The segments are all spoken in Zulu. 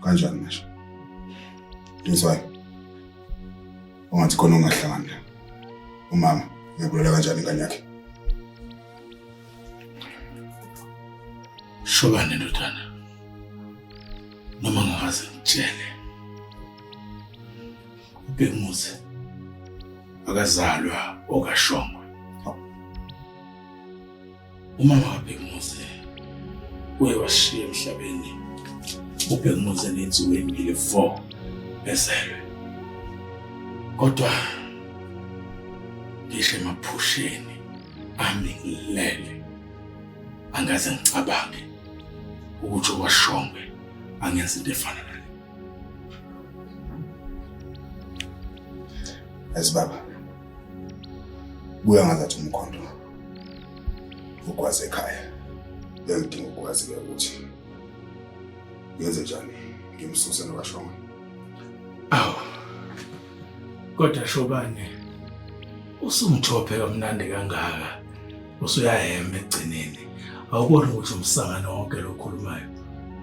Kanjani manje? Ngizwayo. Ungathi khona ungahlangana. Umama, ngiyabulela kanjani ingane yakhe? Shobane ndodana. Noma ngakaze ngitshele. Ubhekumuzi akazalwa okashongwe. Umama kaBhekumuzi uye washiya emhlabeni. Ubhekumuzi nensuku emile 4 ezelwe. Kodwa ngisho emaphusheni ami ngilele. Angaze ngicabange ukuthi washongwe angenza into efana nale. Asibaba. Buya ngazathi umkhondo. Ukwazi ekhaya. Uyadinga ukwazi ukuthi yenze njani ngimsuse nokwashonga. Awu. Kodwa Shobane usungithophe kamnandi kangaka. Usuyahemba egcineni. Awuboni ukuthi umsangano wonke lokhulumayo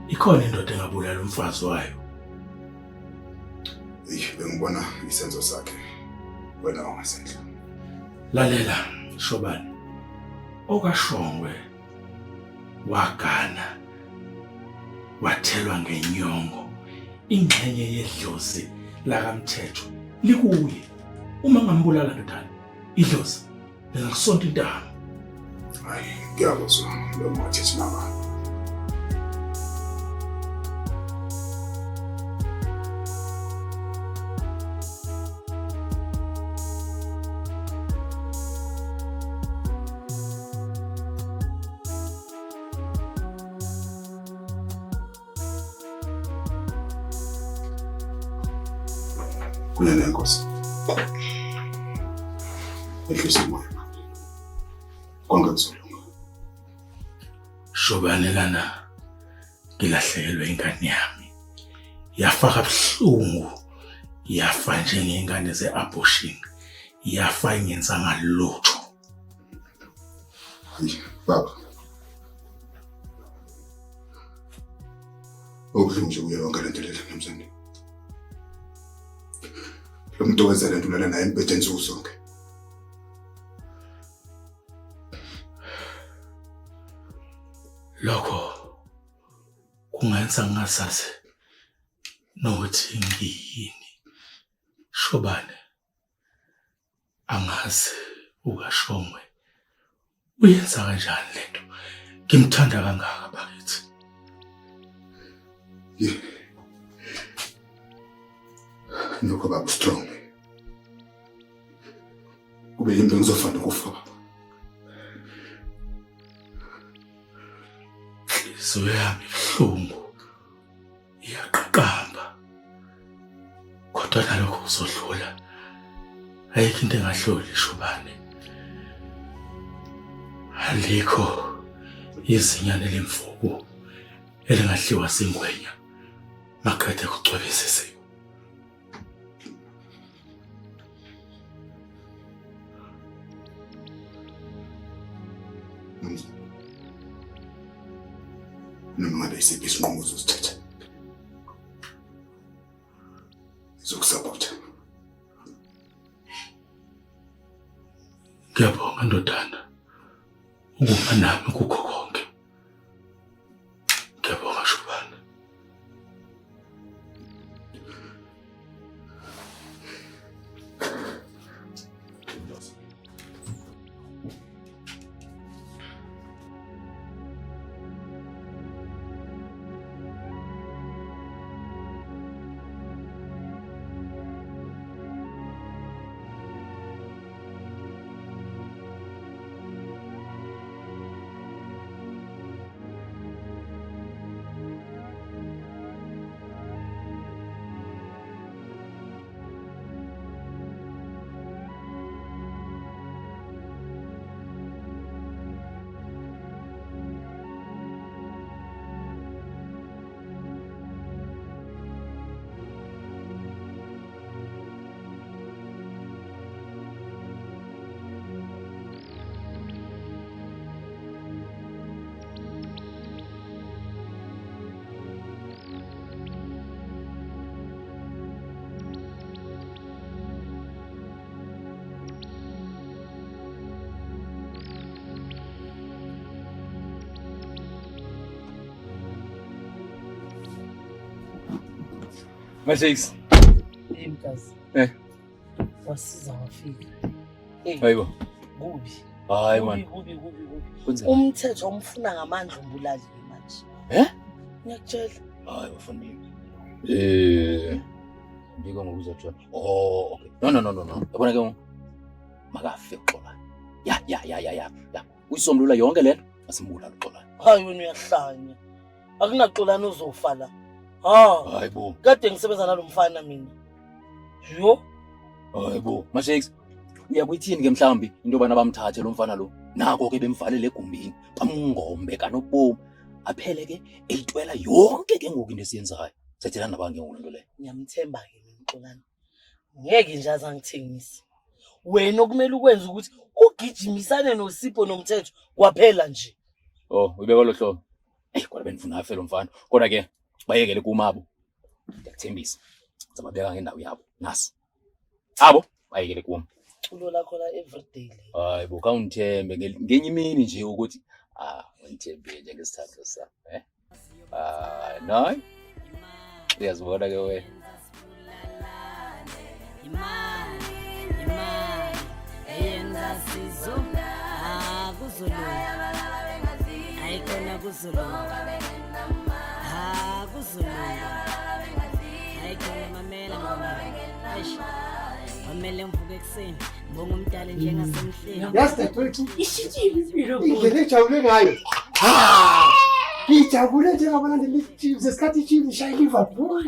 ikhona indoda engabulala umfazi wayo. Bengibona isenzo sakhe wena ongasendla. Lalela Shobane. Okashongwe wagana wathelwa ngenyongo ingxenye yedlozi lakamthetho likuye. Uma ngambulala ndodana idlozi lingasonta intamo. Hayi ngiyakuzwa lo mthetho nama. Kulele Nkosi. Ehlisa umoya. Kwangakuzolunga. Shobane lana ngilahlekelwe ingane yami. Yafa kabuhlungu. Yafa njengengane ze-abortion. Yafa ingenzanga lutho. Hayi baba. Okuhle nje kuye yonke lento lena namhlanje. Lo muntu owenza lento lena naye impethe insuku zonke. Lokho kungenza ngingasazi nokuthi ngiyini. Shobane angazi ukashongwe uyenza kanjani lento. Ngimthanda kangaka bakithi. Lokho baba strong. Kube yimbe ngizofana ukufa baba. Yami buhlungu iyaqaqamba kodwa nalokho kuzodlula. Ayikho into engahloli Shobane. Alikho izinyane lemfuku elingahliwa singwenya makade kucwebise isiko. Noma ngabe isiphi isinqumo uzosithatha. Ngizokusapota. Ngiyabonga ndodana. Ukuba nami kukho konke. Ngiyabonga Shobane. Mashakes. Mkazi. Wasiza wafika. Hayibo. Kubi. Hayi man. Kubi. Kunzima. Umthetho umfuna ngamandla umbulali manje. Ngiyakutshela. Hayi bafundile. Mbiko ngokuzothola. Oh, okay. No. Yabona ke makafe uxola. Ya. Uyisombulula yonke lento, asimbulala uxola. Hayi wena uyahlanya. Akunaxolana uzofa la. Hayibo. Kade ngisebenza nalomfana mina. Yo. Hayibo. Mashakes. Uyakuyithini ke mhlambi into bana bamthathe lo mfana lo? Nako ke bemvalele egumbini, bamngombe kanobomu. Aphele ke eyitwela yonke ke ngoku into esiyenzayo. Sethela nabange ngoku lento le. Ngiyamthemba ke Mxolani. Ngeke nje azangithengise. Wena okumele ukwenza ukuthi ugijimisane noSipho nomthetho kwaphela nje. Oh, ubeka lo hlobo. Kodwa benifuna afe lo mfana. Kodwa ke bayekele kumabo. Ngiyakuthembisa. Ngizababeka ngendawo yabo. Nasi. Abo bayekele kuma. Ulo lakho la everyday le. Hayibo kawungithembe ngenye imini nje ukuthi ngithembe nje ngesithathu sa. Nayi. Uyazibona ke wena. Imali eyenza sizo kuzolunga ayikona kuzolunga kuzolunga ayikona mamela mamele mvuke ekseni ngibonga umdala njengasemhleni Yasithathu ishintshile impilo indlela ejabule ngayo. Ngijabule njengabalandeli beChiefs esikhathi iChiefs ishaya iLiverpool.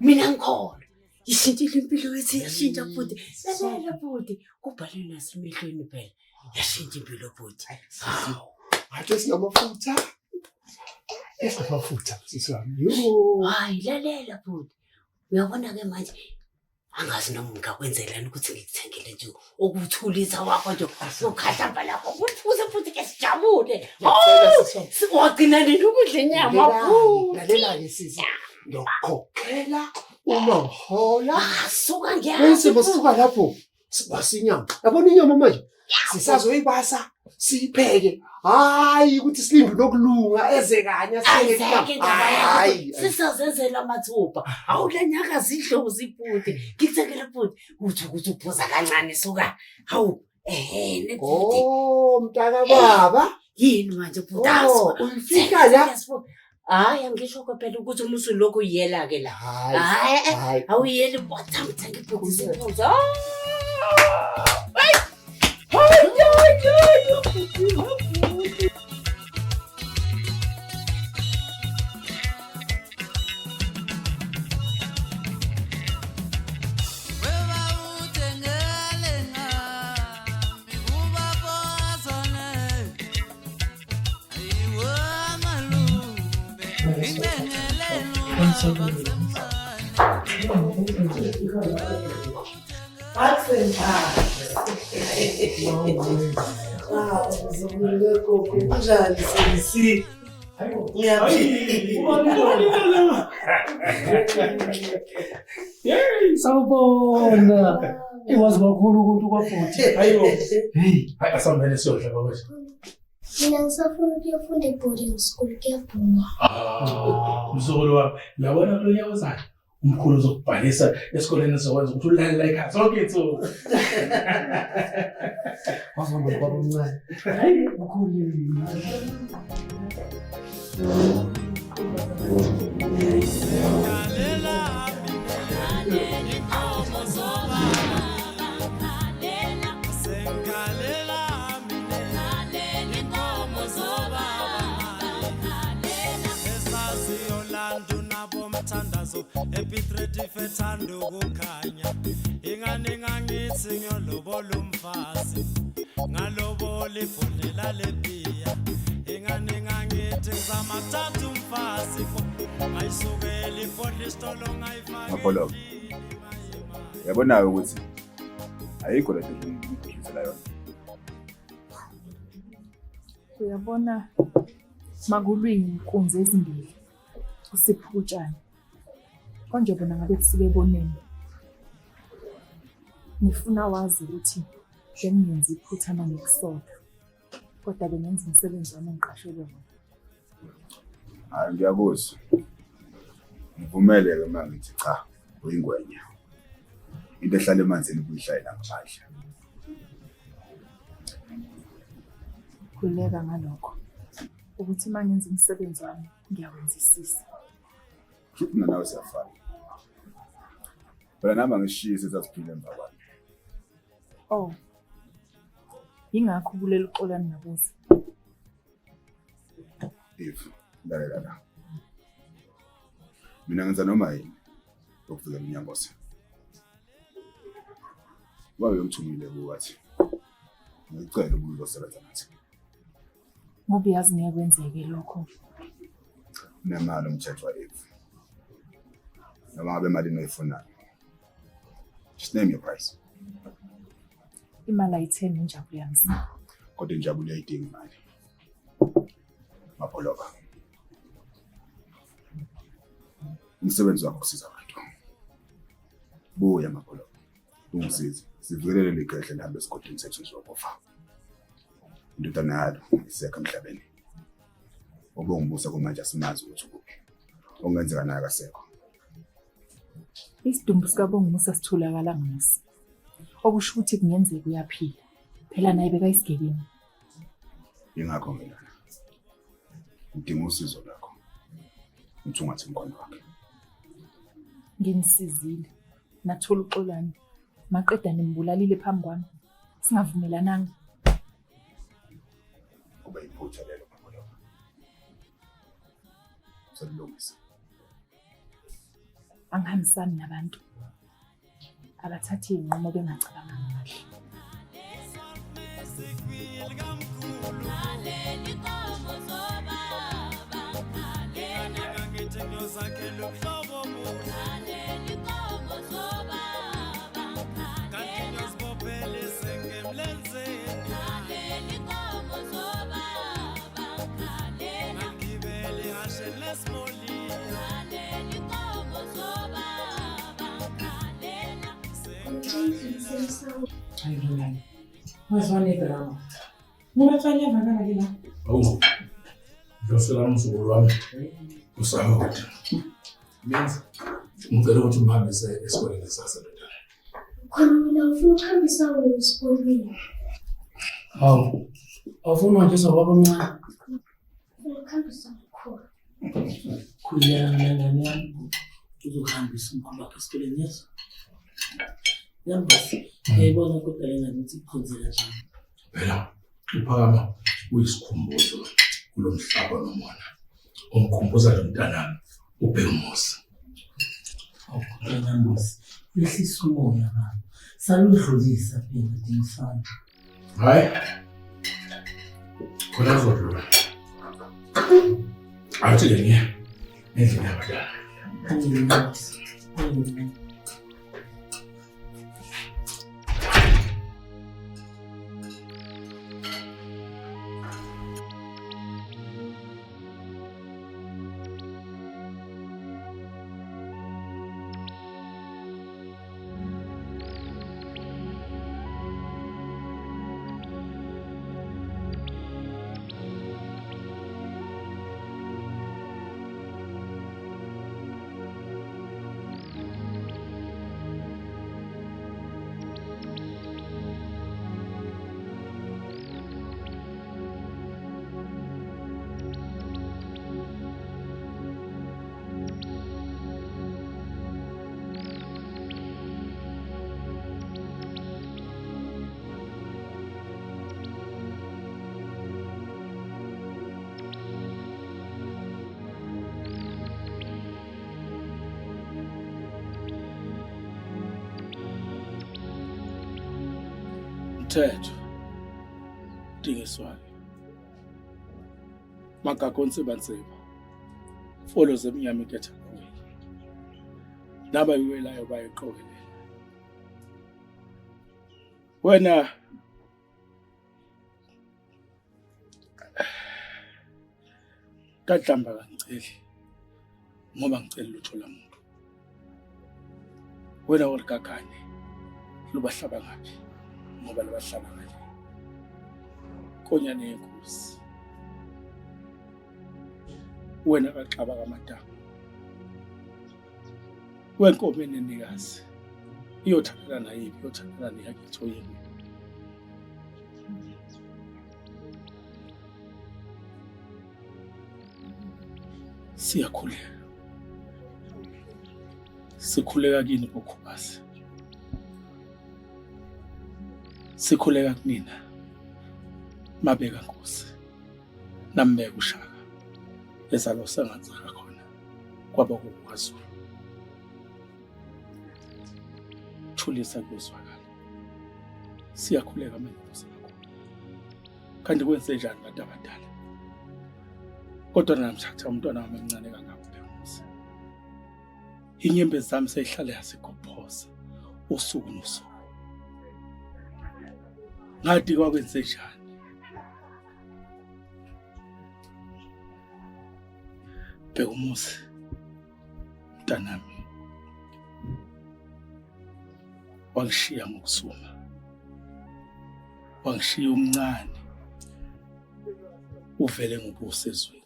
mina ngikhona ishintshile impilo yethu yashintsha futhi lalela futhi kubhalwe nasemehlweni phela yashintsha impilo futhi Ake sinamafutha. Esinamafutha sisami. Yo. hayi lalela futhi uyabona ke manje angazi noma ngakwenzelani ukuthi ngikuthengele nje ukuthulisa wakho nje sokhahla lapho ukuthi futhi ke sijabule siwagcina nini ukudla inyama futhi lalela ke sisi ngiyokhokhela uma uhola suka bese basuka lapho sibasinyama yabona inyama manje sisazoyibasa siyipheke hayi ukuthi silinde lokulunga eze kanye hayi sisazenzela amathupha awulanyaka zidlobo zifuthi ngikuthengele futhi ukuthi uphuza kancane suka hawu nefuthi mntaka baba yini manje futhi uyifika la hayi angisho phela ukuthi umusu lokho uyela ke la hayi awuyeli bothamtha ngifuthi siphuza Sawubona. Iwazi kakhulu ukuthi kwafuthi. Hayibo. Hey, asambele siyodla bakwethu. Mina ngisafuna ukuyofunda e-boarding school kuyabhuma. Mzukulu wami, uyabona lo nyaka ozayo umkhulu uzokubhalisa esikoleni esokwenza ukuthi ulale la ekhaya sonke insuku. wazihamba baba omncane. Hayi, mkhulu. Epitreti fethando kukhanya ingane ngangithi ngiyolobola umfazi ngalobola ifonela lepiya ingane ngangithi ngizama ukuthatha umfazi ngayisukela ifondla isitolo ngayifaka Apollo yabona ukuthi ayikho lento engiyizela yona uyabona makulwini inkunzi ezimbili usiphutshana konje bona ngabe kusibeboneni ngifuna wazi ukuthi njengenza iphuthana ngekusodwa kodwa bengenza umsebenzi wami engiqashelwe wona. Hayi ngiyakuzwa Ngivumele ke manje ngithi cha, uyingwenya. Into ehlala emanzini kuyishayela ngaphandle. Khuleka ngalokho ukuthi uma ngenza umsebenzi wami ngiyawenzisisa. Futhi nawe siyafana. Phela nami angishiye sesiphile emva kwami. Oh. Yingakho ubulela uxolani nabuza. If lalela la. Mina ngenza noma yini ukuvikela uNyangose. Wabe umthumile kuwathi. Ngicela ukuthi uzosebenza nathi. Ngoba yazi ngeke kwenzeke lokho. Nemali umthetho wa Eve. Noma ngabe imali noyifunayo. Just name your price. Imali ayitheni injabulo yami. Kodwa injabulo ayidingi imali. Mapoloba. Umsebenzi wakho kusiza abantu. Buya Mapoloba. Ungisize. Sivikelele ligedle lihambe esigodini sethu sokufa. Indodana yalo isekho emhlabeni. Obongibusa kumanje asimazi ukuthi kuphi. Ongenzeka naye akasekho. Isidumbu sikabongimusa sitholakala ngamusi. Okusho ukuthi kungenzeka uyaphila. Phela naye bekayisigekeni. Ingakho mina. Ngidinga usizo lakho. Uthi ungathi mkono wakhe. Nginisizile. Nathola uxolani. Maqeda nimbulalile phambi kwami. Singavumelananga. Kuba iphutha lelo Mapoloba. Salungisa. Angihambisani nabantu abathatha inqumo bengacabanga kahle. Ayibonani. Wazwane drama. Ungathanya vakana ke la. Awu. Ngiyosela umzukulu wami. Usawuthi. Menza. Ngicela ukuthi umhambise esikoleni sasa ndodana. Khona mina ufuna ukuhambisa wena esikoleni. Hawu. Awufuna nje sobaba omncane. Ufuna ukuhambisa mkhulu. Khuleka ngane yami. Uzohambisa umkhulu wakhe esikoleni yeso. Yambasi. Yayibona kodwa lena ngithi kukhonzela kanjani. Phela uPhakama uyisikhumbuzo kulomhlaba nomona. Umkhumbuza lo mntanami uBhekumusa. Yambasi. Lehlisa umoya baba. Saludlulisa phela ngifana. Hayi. Khona zodlula. Athi ke ngiye. Endlini yabadala. Yambasi. Mthetho. Dingiswayo. Magakonse banseba. Follow zemnyama iketha kwawe. Naba yiwelayo bayiqokelela. Wena kaDlamba kanceli ngoba ngicela lutho lamuntu. Wena ulikakane lubahlaba ngapi ngoba lubahlaba ngale. Konyane yenkosi. Wena kaXaba kaMadamu wenkomo enenikazi iyothandana nayiphi, iyothandana neyakithi oyini. Siyakhuleka. Sikhuleka kini bokhubasi. Sikhuleka kunina. Mabeka Nkosi. Nambeka uShaka. Ezalo sangatsaka khona kwaba kuKwaZulu. Thulisa kuzwakala. Siyakhuleka manje nakho. Kanti kwenze njani abantu abadala? Kodwa namthatha umntwana wami omncane kangaka uBhengusi. Inyembezi zami seyihlala yasigophoza usuku nosuku. Ngathi kwakwenze njani? Bhekumuzi mntanami wangishiya ngokusuma, wangishiya umncane uvele ngobuso ezweni.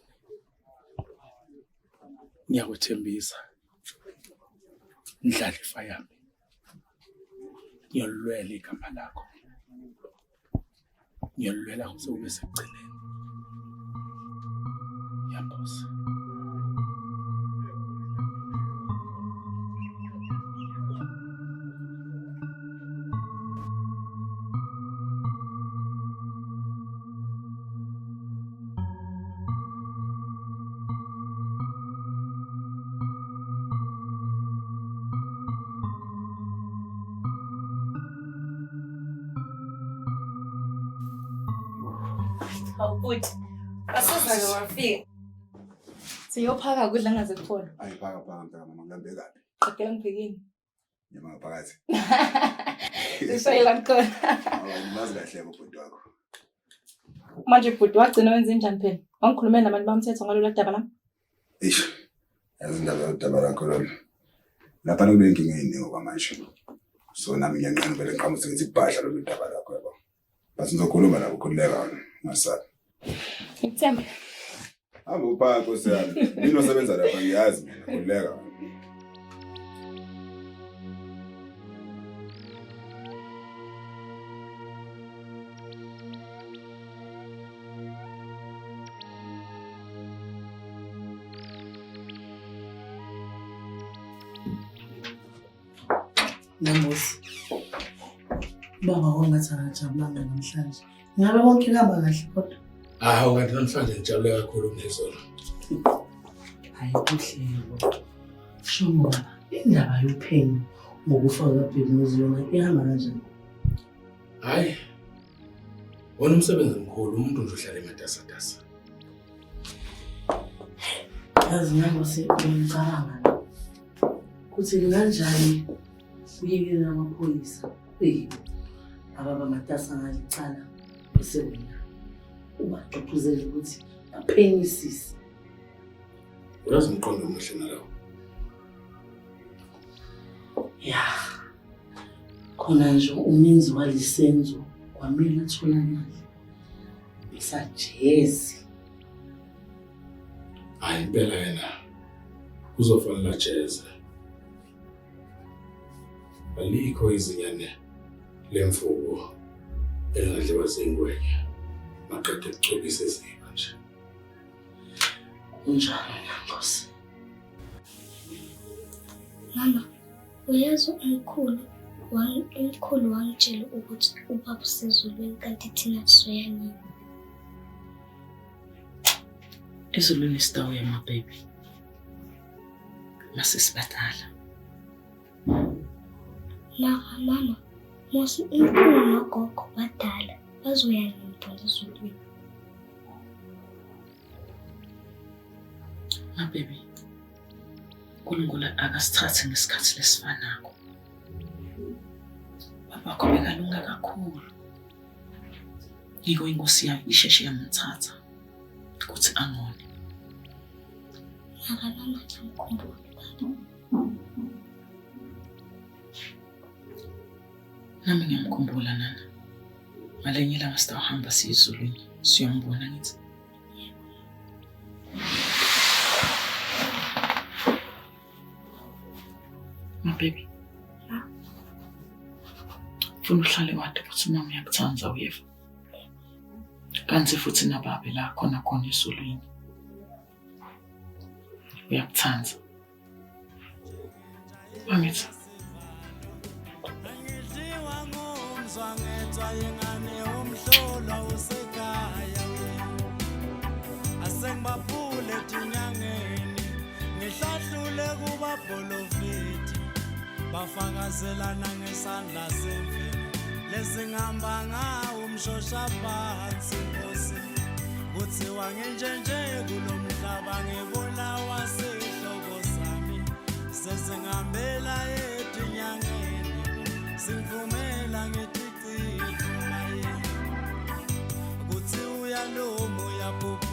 Ngiyakuthembisa ndlalifa yami ngiyolwela igama lakho, ngiyolwela ukuze ube sekugcineni. Ngiyamboza. Awubuthi. Asizake wafika. Siyophaka kudla ngaze kuphona. Ayiphaka mama ngihambe kabi. Qedela ngibhekini. Nyama ngaphakathi. Sishayela khona. Mazi kahle ubhuti wakho. Manje ubhuti wagcina wenza njani phela? Wangikhulumela nabantu bamthetho ngalolu daba lami? Eish. Yazindaba udaba lakho lona. Lapha kule inkinga eyiningi kwamanje. So nami ngiyanqena vele ngiqhamuze ngithi ibhadla lolu daba lakho yabo. Basi ngizokhuluma nabo khuleka ngasala. Ngithemba. Hamba uphaka Nkosi yami. Mina osebenza lapha ngiyazi mina khuleka. Nambosi. Baba wangathi akajabulanga namhlanje. Ngabe konke kuhamba kahle kodwa? Hawu kanti namhlanje ngijabule kakhulu ngezolo. Hayi kuhlelo. Shumo, indaba yophenyo ngokufa kaBhengusi yona ihamba kanjani? Hayi. Wona umsebenzi mkhulu, umuntu nje uhlala ematasatasa. Yazi Nambosi ngicabanga kuthi kanjani uyekela amaphoyisa ababa matasa ngalicala bese wena ubaqoquzela ukuthi baphenyisise. Uyazi umqondo omuhle nalawo. Ya. Khona nje umenzi walisenzo kwamele atholakala. Isajezi. Hayi impela yena kuzofanele jeze. Alikho izinyane lemfuko elingadliwa zingwenya maqede ukucobisa iziba nje. Unjani Nkosi? Mama, uyazi umkhulu wangitshela ukuthi ubaba usezulwini kanti thina sizoyanini. Ezulwini sitawuya my baby. Masisibadala. Mama, mosi umkhulu nogogo badala bazoyanini phela ezulwini. My baby. uNkulunkulu akasithathe ngesikhathi lesifanako. Babakho bekalunga kakhulu. Yiko inkosi yami isheshe yamthatha ukuthi angone. Mama ngiyamkhumbula. Nami ngiyamkhumbula nana. Ngalenye ilanga sitawuhamba siye ezulwini siyombona ngithi. My baby. Funa uhlale wade futhi mama uyakuthanda uyeva. Kanti futhi nababe la khona esolweni. Uyakuthanda. Angithi. Angidliwa ngomzwa ngethwa yengane umhlolo usekhaya. Asengibaphule etinyangeni ngihlahlule kubabholofithi bafakazelana ngesandla semvelo lesingihamba ngawo umshosha phansi Nkosi kuthiwa ngenjenje kulomhlaba ngibulawa sihloko sami sesingihambela etinyangeni singivumela ngetici maye kuthi uyalomo uyaphupha